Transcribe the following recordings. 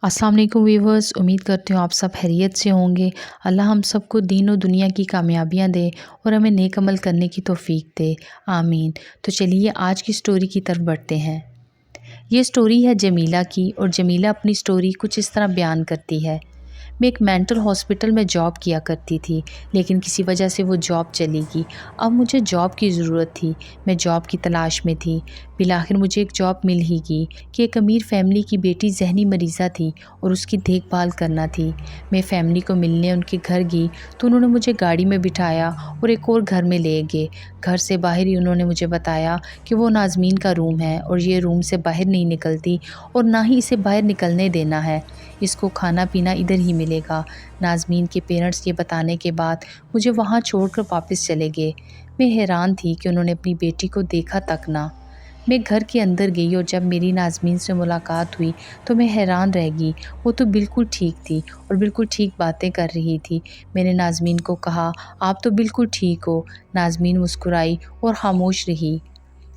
अस्सलाम वालेकुम व्यूवर्स, उम्मीद करती हूँ आप सब खैरियत से होंगे। अल्लाह हम सबको दीन और दुनिया की कामयाबियाँ दे और हमें नेक अमल करने की तौफीक दे, आमीन। तो चलिए आज की स्टोरी की तरफ बढ़ते हैं। ये स्टोरी है जमीला की और जमीला अपनी स्टोरी कुछ इस तरह बयान करती है। मैं एक मेंटल हॉस्पिटल में जॉब किया करती थी, लेकिन किसी वजह से वो जॉब चली गई। अब मुझे जॉब की ज़रूरत थी, मैं जॉब की तलाश में थी। बिलाखिर मुझे एक जॉब मिल ही गई कि एक अमीर फैमिली की बेटी जहनी मरीज़ा थी और उसकी देखभाल करना थी। मैं फैमिली को मिलने उनके घर गई तो उन्होंने मुझे गाड़ी में बिठाया और एक और घर में ले गए। घर से बाहर ही उन्होंने मुझे बताया कि वो नाज़मीन का रूम है और ये रूम से बाहर नहीं निकलती और ना ही इसे बाहर निकलने देना है। इसको खाना पीना इधर ही मिलेगा। नाज़मीन के पेरेंट्स ये बताने के बाद मुझे वहाँ छोड़कर वापस चले गए। मैं हैरान थी कि उन्होंने अपनी बेटी को देखा तक ना। मैं घर के अंदर गई और जब मेरी नाज़मीन से मुलाकात हुई तो मैं हैरान रह गई। वो तो बिल्कुल ठीक थी और बिल्कुल ठीक बातें कर रही थी। मैंने नाज़मीन को कहा, आप तो बिल्कुल ठीक हो। नाज़मीन मुस्कुराई और खामोश रही।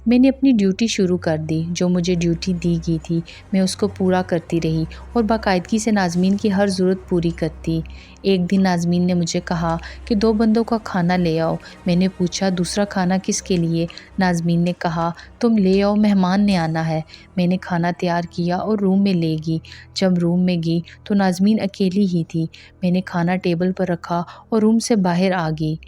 मैंने अपनी ड्यूटी शुरू कर दी। जो मुझे ड्यूटी दी गई थी मैं उसको पूरा करती रही और बाकायदगी से नाज़मीन की हर ज़रूरत पूरी करती। एक दिन नाज़मीन ने मुझे कहा कि 2 बंदों का खाना ले आओ। मैंने पूछा, दूसरा खाना किसके लिए? नाज़मीन ने कहा, तुम ले आओ, मेहमान ने आना है। मैंने खाना तैयार किया और रूम में ले गई। जब रूम में गई तो नाज़मीन अकेली ही थी। मैंने खाना टेबल पर रखा और रूम से बाहर आ गई।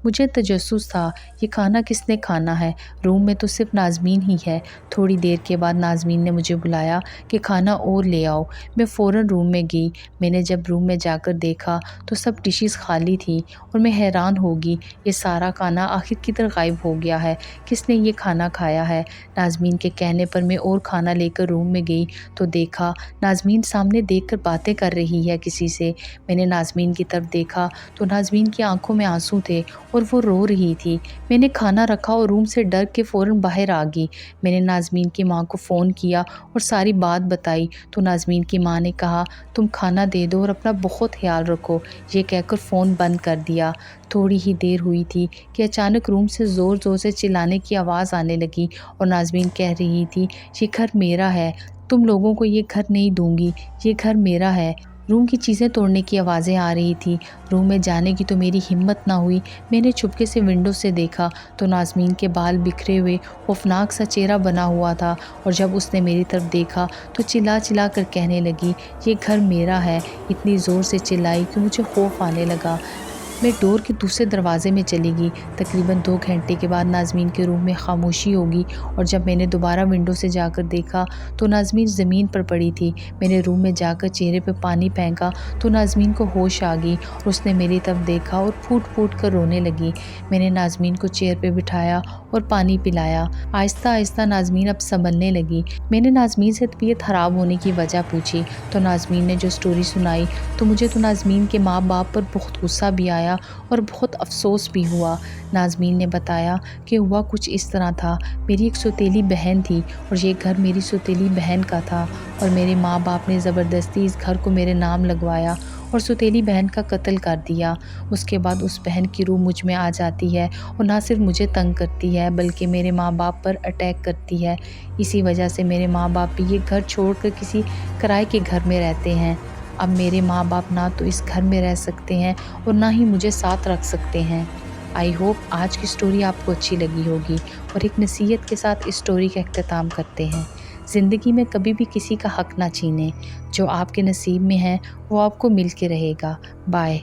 मुझे तजस्सुस था, ये खाना किसने खाना है? रूम में तो सिर्फ नाज़मीन ही है। थोड़ी देर के बाद नाज़मीन ने मुझे बुलाया कि खाना और ले आओ। मैं फ़ौरन रूम में गई। मैंने जब रूम में जाकर देखा तो सब डिशेस खाली थी और मैं हैरान हो गई, ये सारा खाना आखिर किधर गायब हो गया है? किसने ये खाना खाया है? नाज़मीन के कहने पर मैं और खाना लेकर रूम में गई तो देखा नाज़मीन सामने देखकर बातें कर रही है किसी से। मैंने नाज़मीन की तरफ देखा तो नाज़मीन की आंखों में आंसू थे और वो रो रही थी। मैंने खाना रखा और रूम से डर के फ़ौरन बाहर आ गई। मैंने नाज़मीन की माँ को फ़ोन किया और सारी बात बताई तो नाज़मीन की माँ ने कहा, तुम खाना दे दो और अपना बहुत ख्याल रखो। ये कहकर फ़ोन बंद कर दिया। थोड़ी ही देर हुई थी कि अचानक रूम से ज़ोर-ज़ोर से चिल्लाने की आवाज़ आने लगी और नाज़मीन कह रही थी, ये घर मेरा है, तुम लोगों को ये घर नहीं दूँगी, ये घर मेरा है। रूम की चीज़ें तोड़ने की आवाज़ें आ रही थी। रूम में जाने की तो मेरी हिम्मत ना हुई। मैंने चुपके से विंडो से देखा तो नाज़मीन के बाल बिखरे हुए खौफनाक सा चेहरा बना हुआ था और जब उसने मेरी तरफ देखा तो चिल्ला चिल्ला कर कहने लगी, ये घर मेरा है। इतनी ज़ोर से चिल्लाई कि मुझे खौफ आने लगा। मैं डोर के दूसरे दरवाज़े में चली गई। तकरीबन 2 घंटे के बाद नाज़मीन के रूम में खामोशी होगी और जब मैंने दोबारा विंडो से जाकर देखा तो नाज़मीन ज़मीन पर पड़ी थी। मैंने रूम में जाकर चेहरे पे पानी फेंका तो नाज़मीन को होश आ गई और उसने मेरी तरफ देखा और फूट-फूट कर रोने लगी। मैंने नाज़मीन को चेयर पे बिठाया और पानी पिलाया। आहिस्ता-आहिस्ता नाज़मीन अब संभलने लगी। मैंने नाज़मीन से तबीयत ख़राब होने की वजह पूछी तो नाज़मीन ने जो स्टोरी सुनाई तो मुझे तो नाज़मीन के माँ-बाप पर बहुत गुस्सा भी आया और बहुत अफसोस भी हुआ। नाज़मीन ने बताया कि हुआ कुछ इस तरह था, मेरी एक सौतेली बहन थी और ये घर मेरी सौतेली बहन का था और मेरे माँ बाप ने ज़बरदस्ती इस घर को मेरे नाम लगवाया और सौतेली बहन का कत्ल कर दिया। उसके बाद उस बहन की रूह मुझ में आ जाती है और ना सिर्फ मुझे तंग करती है बल्कि मेरे माँ बाप पर अटैक करती है। इसी वजह से मेरे माँ बाप भी ये घर छोड़कर किसी किराए के घर में रहते हैं। अब मेरे माँ बाप ना तो इस घर में रह सकते हैं और ना ही मुझे साथ रख सकते हैं। आई होप आज की स्टोरी आपको अच्छी लगी होगी और एक नसीहत के साथ इस स्टोरी का अख्ताम करते हैं। ज़िंदगी में कभी भी किसी का हक ना छीनें। जो आपके नसीब में है वो आपको मिल के रहेगा। बाय।